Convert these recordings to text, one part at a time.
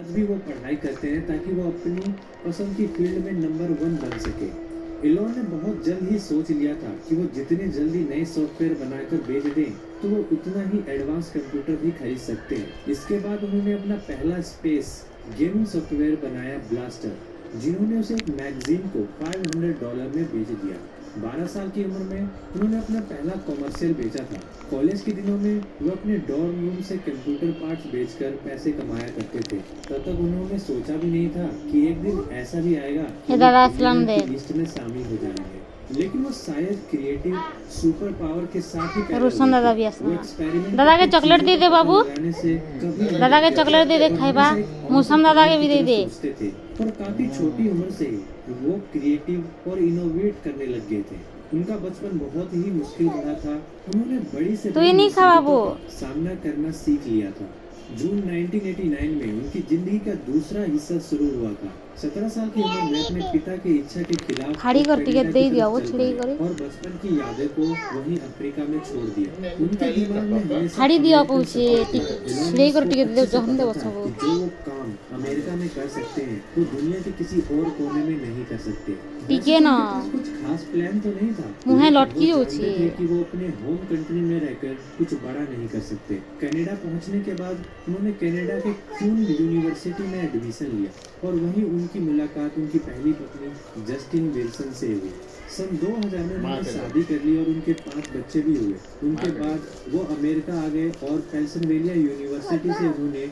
आज भी वो पढ़ाई करते हैं ताकि वो अपनी पसंद की फील्ड में नंबर 1 बन सके। इलॉन ने बहुत जल्द ही सोच लिया था कि वो जितने जल्दी नए सॉफ्टवेयर बनाकर बेच दें तो वो उतना ही एडवांस कंप्यूटर भी खरीद सकते हैं। इसके बाद उन्होंने अपना पहला स्पेस गेमिंग सॉफ्टवेयर बनाया, ब्लास्टर, जिन्होंने उसे एक मैगजीन को $500 में बेच दिया। 12 साल की उम्र में उन्होंने अपना पहला कॉमर्शियल बेचा था। कॉलेज के दिनों में वो अपने डॉर्म रूम से कंप्यूटर पार्ट्स बेचकर पैसे कमाया करते थे। तब तक उन्होंने सोचा भी नहीं था कि एक दिन ऐसा भी आएगा कि वो लिस्ट में शामिल हो जाएंगे। लेकिन वो शायद क्रिएटिव सुपर पावर के साथ ही रोशन दादा भी आसना दादा के चॉकलेट दे दे बाबू, दादा के चॉकलेट दे दे खाइबा, मौसम दादा के भी दे दे। और काफी छोटी उम्र से वो क्रिएटिव और इनोवेट करने लग गए थे। उनका बचपन बहुत ही मुश्किल भरा था। उन्होंने बड़ी से तो ये नहीं खा बाबू सामना करना सीख लिया था। जून 1989 में उनकी जिंदगी का दूसरा हिस्सा शुरू हुआ था। 17 साल की उम्र में अपने पिता की इच्छा के खिलाफ खाड़ी कर टिकट दे दिया वो छिड़ी करे और बचपन की यादें को वहीं अफ्रीका में छोड़ दिया। उनके दिमाग में हमेशा खाड़ी दिया पूछे छिड़ी कर टिकट दे जो हम दे बसबो जो काम अमेरिका में कर सकते हैं वो दुनिया के किसी और कोने में नहीं कर सकते। टिके ना कुछ खास प्लान तो नहीं था, मुहे लटकी होची कि वो अपने होम कंट्री में रहकर कुछ बड़ा नहीं कर सकते। कनाडा पहुंचने के बाद उन्होंने कनाडा के क्वीन यूनिवर्सिटी में एडमिशन लिया और वहीं उनकी मुलाकात उनकी पहली पत्नी जस्टिन विल्सन से हुई। सन 2000 में उन्होंने शादी कर ली और उनके 5 बच्चे भी हुए। उनके बाद वो अमेरिका आ गए और पेंसिल्वेनिया यूनिवर्सिटी से उन्होंने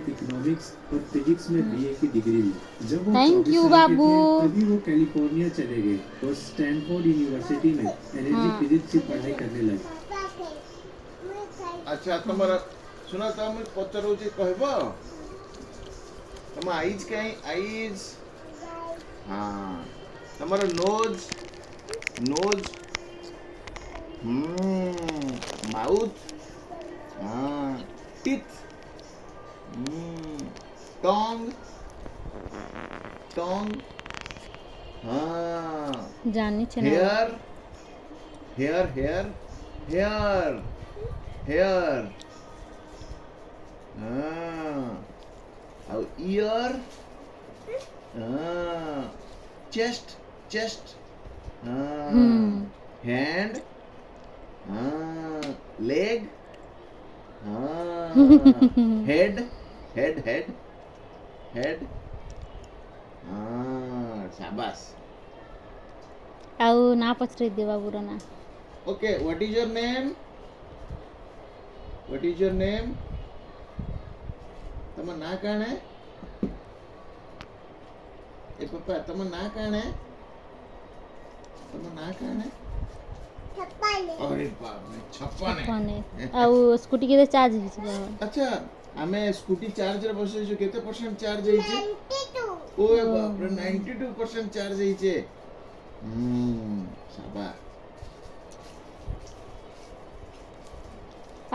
इकोनॉमिक्स और फिजिक्स में बीए की डिग्री ली। जब वो थैंक यू बाबू तभी वो कैलिफोर्निया चले गए और स्टैनफोर्ड यूनिवर्सिटी में एनर्जी फिजिक्स की पढ़ाई करने लगे। अच्छा तुम्हारा सुना था मैं पचारो जे कहबो तम आईज कहीं आईज हाँ तुम्हारा नोज नोज माउथ हाँ टीथ टोंग टोंग हाँ जानी चना hair hair hair hair hair ear chest chest hand leg head head head head शाबाश आउ ना पचरे दे बाबू रो ना okay what is your name तम ना काण है ए पापा तम ना काण है अरे बाप रे 56 आउ स्कूटी के चार्ज हिच अच्छा हमें स्कूटी चार्ज रे बसे जो केते परसेंट चार्ज है 92 ओए बाप रे 92% चार्ज है शाबाश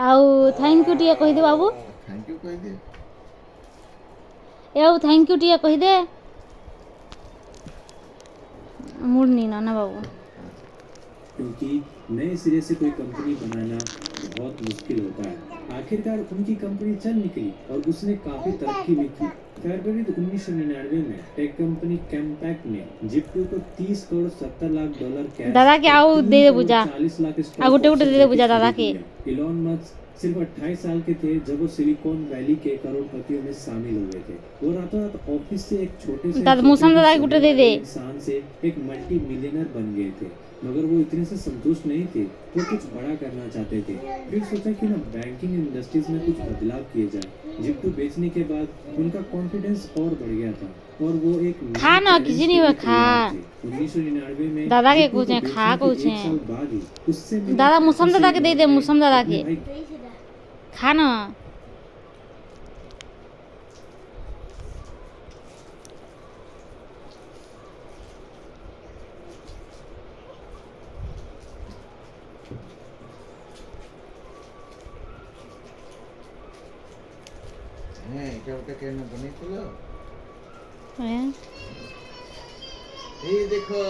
आउ थैंक यू टिया कहि दे बाबू थैंक यू कहि दे आउ थैंक यू टिया कहि दे मुड़नी ना बाबू क्योंकि नए सिरे से कोई कंपनी बनाना बहुत मुश्किल होता है। आखिरकार उनकी कंपनी चल निकली और उसने काफी तरक्की भी की। फरवरी 1999 में टेक कंपनी कैम्पैक्ट ने जिप्टू को $30 करोड़ 70 लाख कैश दादा के आउ दे दे बुझा 40 लाख आ गुटे गुटे दे दे बुझा दादा के। इलॉन मस्क सिर्फ 28 साल के थे जब वो सिलिकॉन वैली के करोड़पतियों में शामिल हुए थे। वो रातों रात ऑफिस से एक छोटे से दादा गुटे दे दे इंसान से एक मल्टी मिलियनर बन गए थे। मगर वो इतने से संतुष्ट नहीं थे, वो कुछ बड़ा करना चाहते थे। फिर सोचा कि ना बैंकिंग इंडस्ट्रीज में कुछ बदलाव किए जाए। जिप्टू बेचने के बाद उनका कॉन्फिडेंस और बढ़ गया था और वो एक खा ना किसी नहीं हुआ खा 1999 में दादा के कुछ खा कुछ उससे दादा मौसम दादा के दे दे मौसम दादा के खा ना क्या उठे कहना बने तो हैं ये देखो